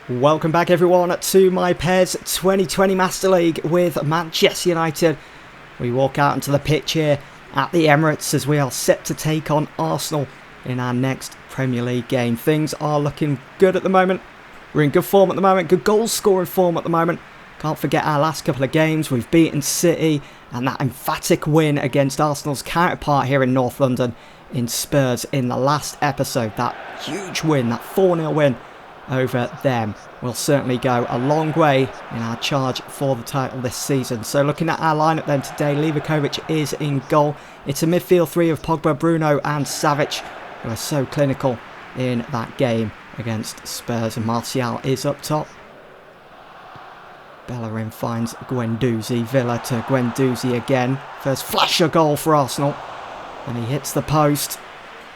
Welcome back everyone to my PES 2020 Master League with Manchester United. We walk out into the pitch here at the Emirates as we are set to take on Arsenal in our next Premier League game. Things are looking good at the moment. We're in good form at the moment, good goal scoring form at the moment. Can't forget our last couple of games. We've beaten City and that emphatic win against Arsenal's counterpart here in North London in Spurs in the last episode. That huge win, that 4-0 win over them will certainly go a long way in our charge for the title this season. So looking at our lineup then today, Leverkovic is in goal. It's a midfield three of Pogba, Bruno and Savic, who are so clinical in that game against Spurs, and Martial is up top. Bellerin finds Guendouzi, Villa to Guendouzi again. First flasher goal for Arsenal, and he hits the post.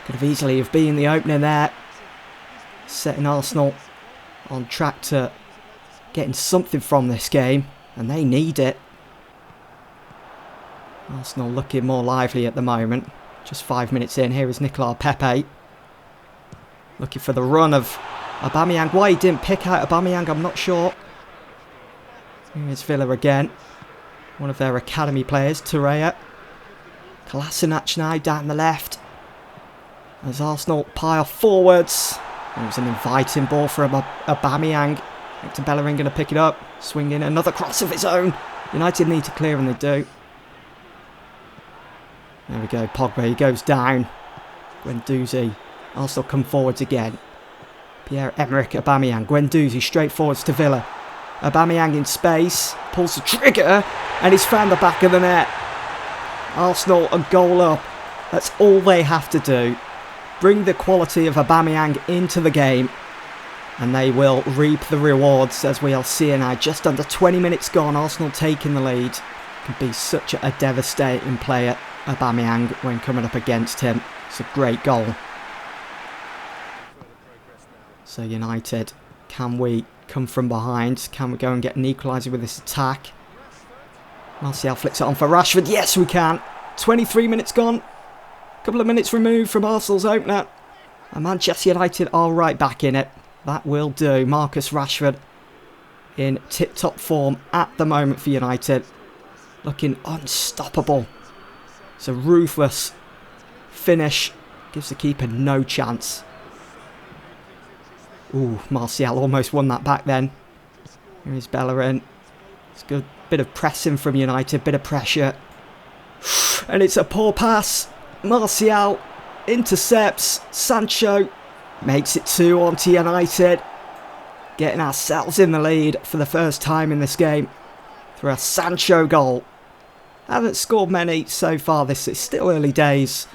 Could have easily have been the opening there, setting Arsenal on track to getting something from this game, and they need it. Arsenal looking more lively at the moment. Just 5 minutes in, here is Nicolas Pepe. Looking for the run of Aubameyang. Why he didn't pick out Aubameyang, I'm not sure. Here's Villa again. One of their academy players, Torreira. Kolasinac now down the left. As Arsenal pile forwards. It was an inviting ball from Aubameyang. Hector Bellerin going to pick it up. Swing in another cross of his own. United need to clear and they do. There we go. Pogba, he goes down. Guendouzi. Arsenal come forwards again. Pierre-Emerick Aubameyang. Guendouzi straight forwards to Villa. Aubameyang in space. Pulls the trigger. And he's found the back of the net. Arsenal a goal up. That's all they have to do. Bring the quality of Aubameyang into the game, and they will reap the rewards, as we'll see now. Just under 20 minutes gone, Arsenal taking the lead. Can be such a devastating player, Aubameyang, when coming up against him. It's a great goal. So United, can we come from behind? Can we go and get an equaliser with this attack? Martial flicks it on for Rashford. Yes, we can. 23 minutes gone. Couple of minutes removed from Arsenal's opener, and Manchester United are right back in it. That will do. Marcus Rashford in tip-top form at the moment for United, looking unstoppable. It's a ruthless finish, gives the keeper no chance. Ooh, Martial almost won that back then. Here is Bellerin. It's a good bit of pressing from United, bit of pressure, and it's a poor pass. Martial intercepts. Sancho makes it 2-1 to United. Getting ourselves in the lead for the first time in this game through a Sancho goal. Haven't scored many so far. This is still early days,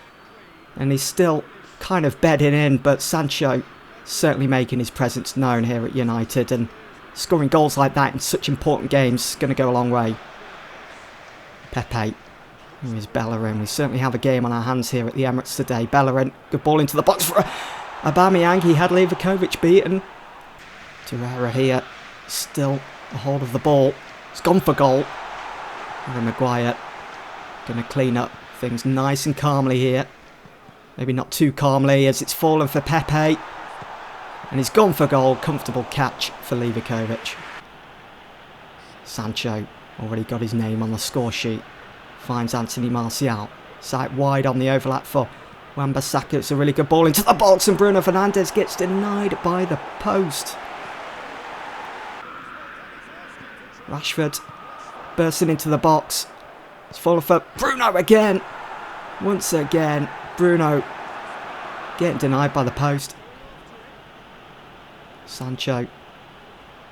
and he's still kind of bedding in, but Sancho certainly making his presence known here at United, and scoring goals like that in such important games is going to go a long way. Pepe. Here's Bellerin. We certainly have a game on our hands here at the Emirates today. Bellerin, good ball into the box for Aubameyang. He had Leverkovic beaten. Torreira here, still a hold of the ball. It's gone for goal. Harry Maguire going to clean up things nice and calmly here. Maybe not too calmly, as it's fallen for Pepe. And he's gone for goal. Comfortable catch for Leverkovic. Sancho already got his name on the score sheet. Finds Anthony Martial. Sight wide on the overlap for Wan-Bissaka. It's a really good ball into the box, and Bruno Fernandes gets denied by the post. Rashford bursting into the box. It's fallen for Bruno again. Once again, Bruno getting denied by the post. Sancho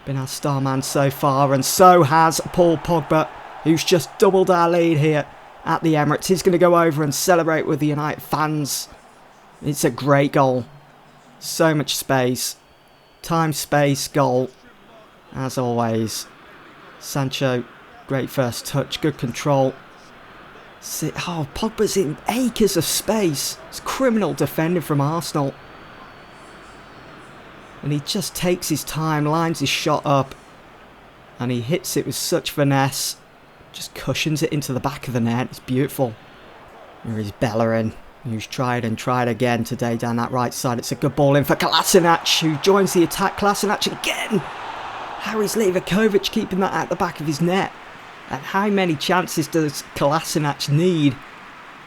been our star man so far, and so has Paul Pogba, who's just doubled our lead here at the Emirates. He's going to go over and celebrate with the United fans. It's a great goal. So much space. Time, space, goal. As always. Sancho, great first touch. Good control. Oh, Pogba's in acres of space. It's criminal defending from Arsenal. And he just takes his time, lines his shot up, and he hits it with such finesse. Just cushions it into the back of the net. It's beautiful. Here is Bellerin. who's tried and tried again today down that right side. It's a good ball in for Kolasinac, who joins the attack. Kolasinac again. Haris Levakovic keeping that at the back of his net. And how many chances does Kolasinac need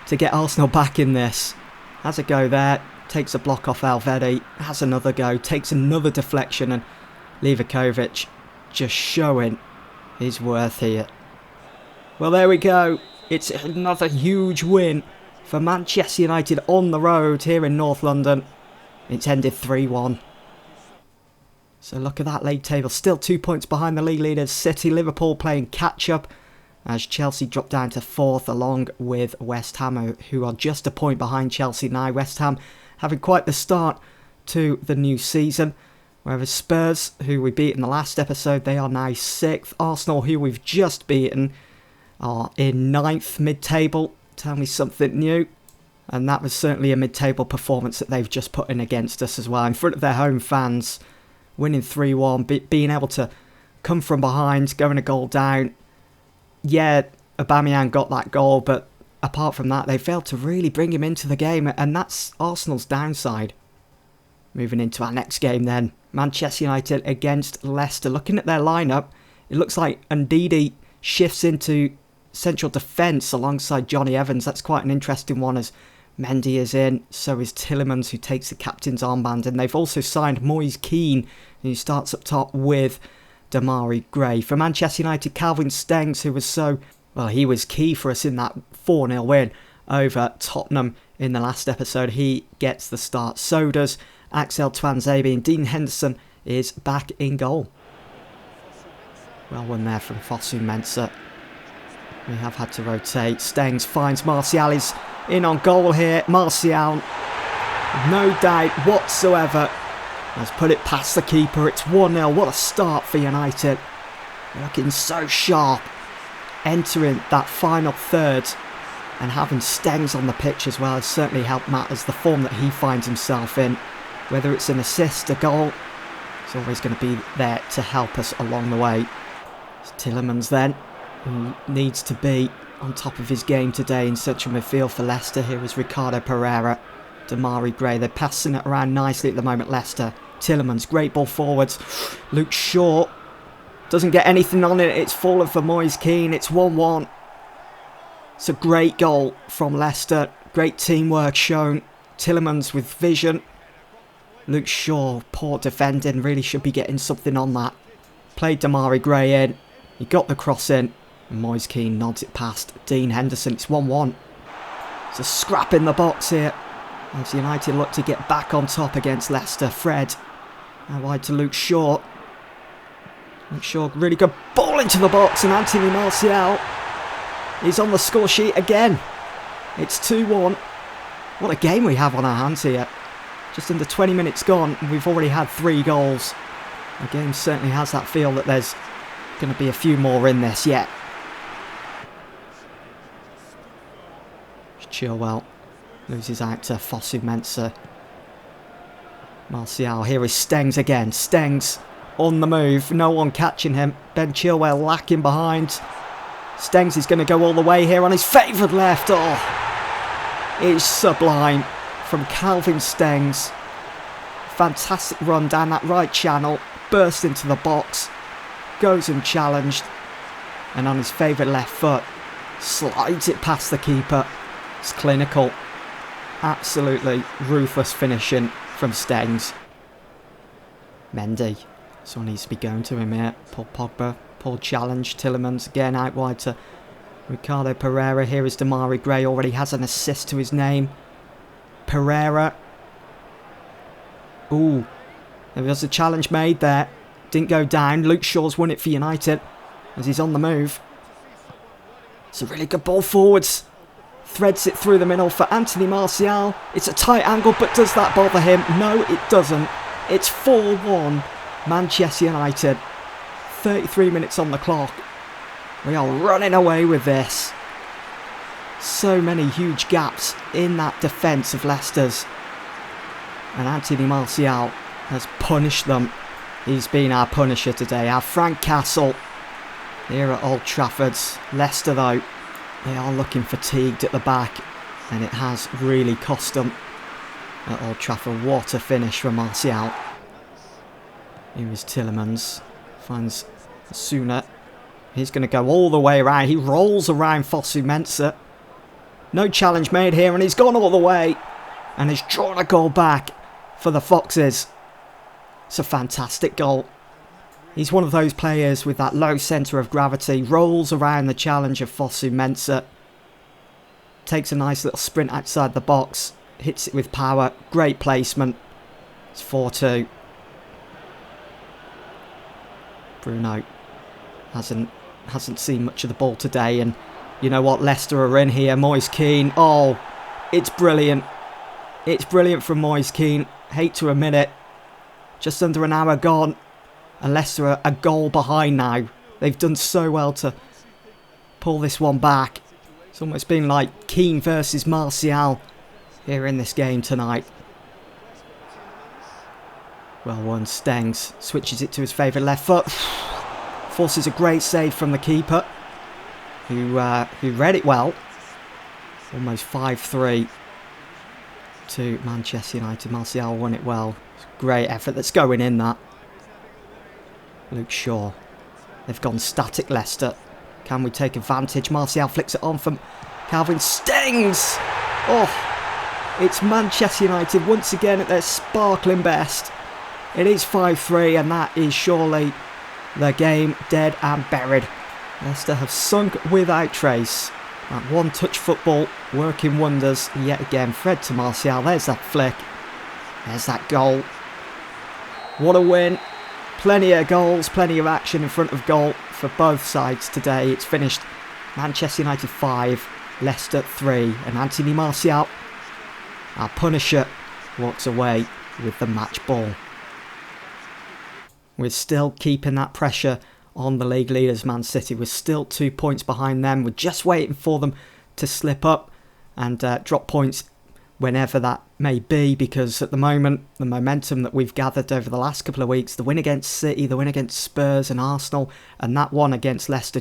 to get Arsenal back in this? Has a go there, takes a block off Alvedi, has another go, takes another deflection, and Levakovic just showing his worth here. Well, there we go. It's another huge win for Manchester United on the road here in North London. It's ended 3-1. So look at that league table. Still 2 points behind the league leaders. City, Liverpool playing catch-up as Chelsea drop down to 4th along with West Ham, who are just a point behind Chelsea now. West Ham having quite the start to the new season. Whereas Spurs, who we beat in the last episode, they are now 6th. Arsenal, who we've just beaten, are in 9th mid-table. Tell me something new. And that was certainly a mid-table performance that they've just put in against us as well. In front of their home fans, winning 3-1, being able to come from behind, going a goal down. Yeah, Aubameyang got that goal, but apart from that, they failed to really bring him into the game, and that's Arsenal's downside. Moving into our next game then, Manchester United against Leicester. Looking at their lineup, it looks like Ndidi shifts into central defence alongside Johnny Evans. That's quite an interesting one as Mendy is in, so is Tielemans, who takes the captain's armband, and they've also signed Moise Kean, who starts up top with Damari Gray. For Manchester United, Calvin Stengs, who was he was key for us in that 4-0 win over Tottenham in the last episode. He gets the start. So does Axel Tuanzebe, and Dean Henderson is back in goal. Well won there from Fosu Mensah. We have had to rotate. Stengs finds Martial, is in on goal here. Martial, no doubt whatsoever, has put it past the keeper. It's 1-0. What a start for United. Looking so sharp. Entering that final third and having Stengs on the pitch as well has certainly helped matters. The form that he finds himself in, whether it's an assist, a goal, it's always going to be there to help us along the way. It's Tielemans then, who needs to be on top of his game today in central midfield for Leicester. Here is Ricardo Pereira, Damari Gray. They're passing it around nicely at the moment, Leicester. Tielemans, great ball forwards. Luke Shaw doesn't get anything on it. It's fallen for Moise Kean. It's 1-1. It's a great goal from Leicester. Great teamwork shown. Tielemans with vision. Luke Shaw, poor defending. Really should be getting something on that. Played Damari Gray in. He got the cross in. And Moise Kean nods it past Dean Henderson. It's 1-1. It's a scrap in the box here as United look to get back on top against Leicester. Fred, now wide to Luke Shaw. Luke Shaw, really good ball into the box, and Anthony Martial is on the score sheet again. It's 2-1. What a game we have on our hands here. Just under 20 minutes gone, and we've already had 3 goals. The game certainly has that feel that there's going to be a few more in this yet. Chilwell loses out to Fosu Mensah. Martial, here is Stengs again. Stengs on the move, no one catching him. Ben Chilwell lacking behind. Stengs is going to go all the way here on his favoured left. Oh, it's sublime from Calvin Stengs. Fantastic run down that right channel, burst into the box, goes unchallenged, and on his favourite left foot, slides it past the keeper. It's clinical. Absolutely ruthless finishing from Stengs. Mendy. Someone needs to be going to him here. Paul Pogba. Poor challenge. Tielemans again out wide to Ricardo Pereira. Here is Damari Gray. Already has an assist to his name. Pereira. Ooh. There was a challenge made there. Didn't go down. Luke Shaw's won it for United as he's on the move. It's a really good ball forwards. Threads it through the middle for Anthony Martial. It's a tight angle, but does that bother him? No, it doesn't. It's 4-1 Manchester United. 33 minutes on the clock. We are running away with this. So many huge gaps in that defence of Leicester's. And Anthony Martial has punished them. He's been our punisher today. Our Frank Castle here at Old Trafford. Leicester, though, they are looking fatigued at the back. And it has really cost them at Old Trafford. What a finish from Martial. Here is Tielemans. Finds Suna. He's going to go all the way around. He rolls around Fosu-Mensah. No challenge made here, and he's gone all the way. And has drawn a goal back for the Foxes. It's a fantastic goal. He's one of those players with that low centre of gravity. Rolls around the challenge of Fosu-Mensah. Takes a nice little sprint outside the box. Hits it with power. Great placement. It's 4-2. Bruno hasn't seen much of the ball today, and you know what, Leicester are in here. Moise Kean, oh, it's brilliant. It's brilliant from Moise Kean. Hate to admit it. Just under an hour gone, and Leicester are a goal behind now. They've done so well to pull this one back. It's almost been like Kean versus Martial here in this game tonight. Well won. Stengs switches it to his favourite left foot. Forces a great save from the keeper, who read it well. Almost 5-3 to Manchester United. Martial won it well. It's a great effort that's going in, that. Luke Shaw. They've gone static, Leicester. Can we take advantage? Martial flicks it on from Calvin Stengs. Oh, it's Manchester United once again at their sparkling best. It is 5-3, and that is surely the game dead and buried. Leicester have sunk without trace. That one-touch football working wonders yet again. Fred to Martial. There's that flick. There's that goal. What a win. Plenty of goals, plenty of action in front of goal for both sides today. It's finished Manchester United 5, Leicester 3. And Anthony Martial, our Punisher, walks away with the match ball. We're still keeping that pressure on the league leaders, Man City. We're still 2 points behind them. We're just waiting for them to slip up and drop points whenever that may be, because at the moment, the momentum that we've gathered over the last couple of weeks, the win against City, the win against Spurs and Arsenal, and that one against Leicester,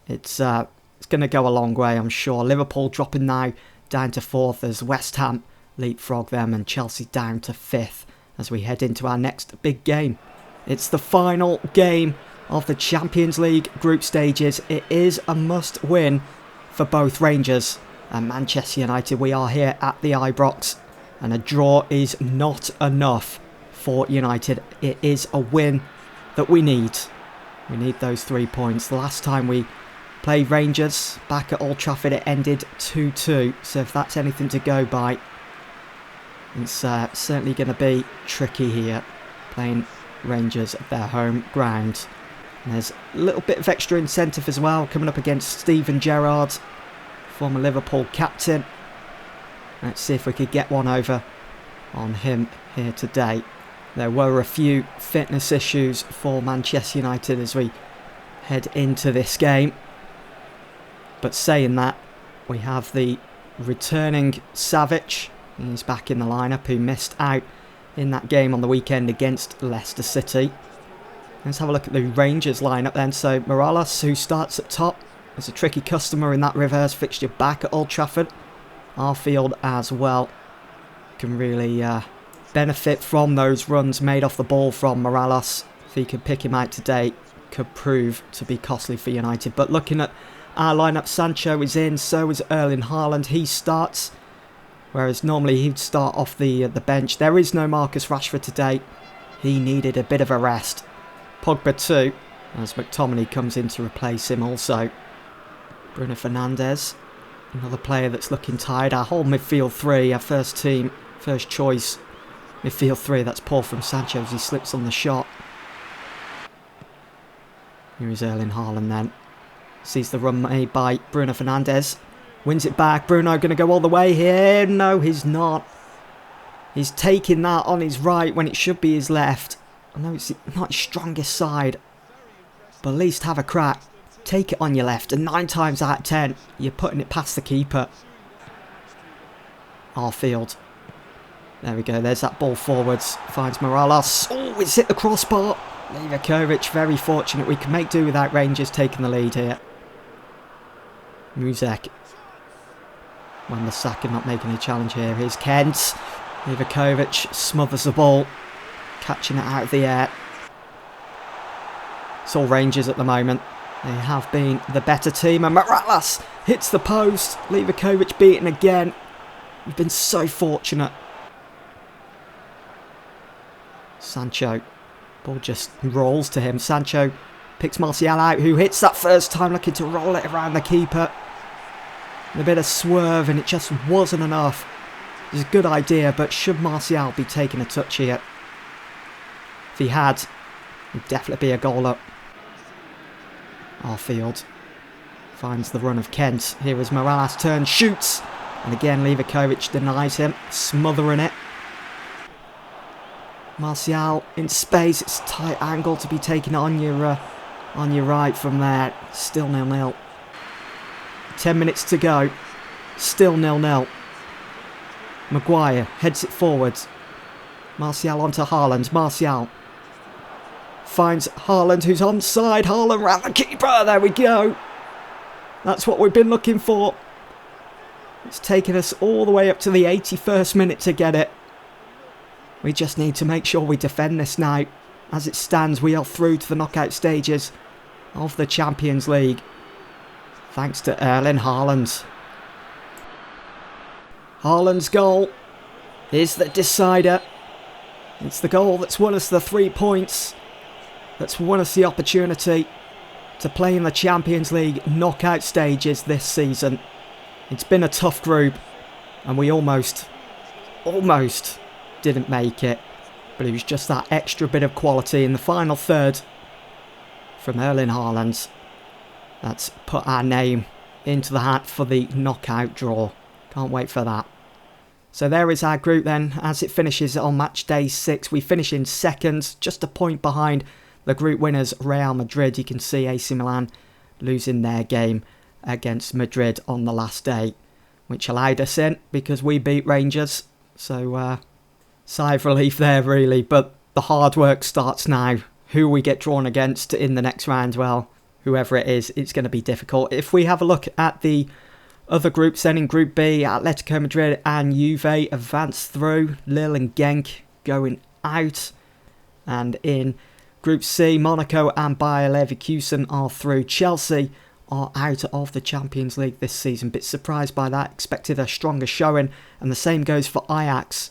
it's going to go a long way, I'm sure. Liverpool dropping now down to 4th as West Ham leapfrog them, and Chelsea down to 5th as we head into our next big game. It's the final game of the Champions League group stages. It is a must-win for both Rangers and Manchester United. We are here at the Ibrox, and a draw is not enough for United. It is a win that we need. We need those 3 points. The last time we played Rangers back at Old Trafford, it ended 2-2. So if that's anything to go by, it's certainly going to be tricky here, playing Rangers at their home ground. And there's a little bit of extra incentive as well, coming up against Steven Gerrard, former Liverpool captain. Let's see if we could get one over on him here today. There were a few fitness issues for Manchester United as we head into this game. But saying that, we have the returning Savic. He's back in the lineup, who missed out in that game on the weekend against Leicester City. Let's have a look at the Rangers lineup then. So Morales, who starts at top, is a tricky customer in that reverse fixture back at Old Trafford. Arfield as well can really benefit from those runs made off the ball from Morales. If he can pick him out today, could prove to be costly for United. But looking at our lineup, Sancho is in, so is Erling Haaland. He starts, whereas normally he'd start off the bench. There is no Marcus Rashford today. He needed a bit of a rest. Pogba too, as McTominay comes in to replace him also. Bruno Fernandes, another player that's looking tired. Our whole midfield three, our first team, first choice midfield three. That's poor from Sancho as he slips on the shot. Here is Erling Haaland then. Sees the run made by Bruno Fernandes. Wins it back. Bruno going to go all the way here. No, he's not. He's taking that on his right when it should be his left. I know it's not his strongest side, but at least have a crack. Take it on your left, and 9 times out of 10, you're putting it past the keeper. Arfield. There we go. There's that ball forwards. Finds Morales. Oh, it's hit the crossbar. Livakovic, very fortunate. We can make do without Rangers taking the lead here. Muzek. Wan-Bissaka not making a challenge here. Here's Kent. Livakovic smothers the ball, catching it out of the air. It's all Rangers at the moment. They have been the better team, and Morales hits the post. Livakovic beaten again. We've been so fortunate. Sancho. Ball just rolls to him. Sancho picks Martial out, who hits that first time, looking to roll it around the keeper. And a bit of swerve, and it just wasn't enough. It was a good idea, but should Martial be taking a touch here? If he had, he'd definitely be a goal up. Arfield finds the run of Kent. Here is Morales, turn, shoots. And again, Livakovic denies him, smothering it. Martial in space. It's a tight angle to be taken on your right from there. Still 0-0. 10 minutes to go. Still 0-0. Maguire heads it forwards. Martial onto Haaland. Martial finds Haaland, who's onside. Haaland round the keeper. There we go. That's what we've been looking for. It's taken us all the way up to the 81st minute to get it. We just need to make sure we defend this now. As it stands, we are through to the knockout stages of the Champions League. Thanks to Erling Haaland. Haaland's goal is the decider. It's the goal that's won us the 3 points. That's won us the opportunity to play in the Champions League knockout stages this season. It's been a tough group, and we almost didn't make it. But it was just that extra bit of quality in the final third from Erling Haaland that's put our name into the hat for the knockout draw. Can't wait for that. So there is our group then. As it finishes on match day 6, we finish in second, just a point behind the group winners Real Madrid. You can see AC Milan losing their game against Madrid on the last day, which allowed us in because we beat Rangers. So sigh of relief there really, but the hard work starts now. Who we get drawn against in the next round, well, whoever it is, it's going to be difficult. If we have a look at the other groups then, in Group B, Atletico Madrid and Juve advance through. Lille and Genk going out. And in Group C, Monaco and Bayer Leverkusen are through. Chelsea are out of the Champions League this season. Bit surprised by that. Expected a stronger showing. And the same goes for Ajax,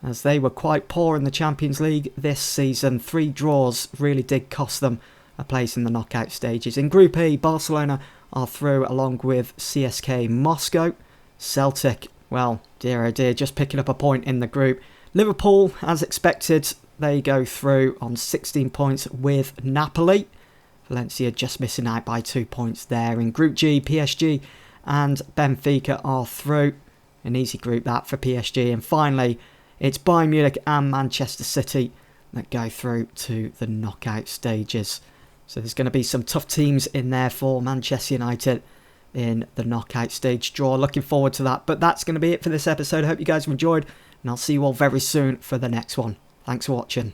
as they were quite poor in the Champions League this season. 3 draws really did cost them a place in the knockout stages. In Group E, Barcelona are through along with CSK Moscow. Celtic, well, dear oh dear, just picking up a point in the group. Liverpool, as expected, they go through on 16 points with Napoli. Valencia just missing out by 2 points there. In Group G, PSG and Benfica are through. An easy group that for PSG. And finally, it's Bayern Munich and Manchester City that go through to the knockout stages. So there's going to be some tough teams in there for Manchester United in the knockout stage draw. Looking forward to that. But that's going to be it for this episode. I hope you guys have enjoyed, and I'll see you all very soon for the next one. Thanks for watching.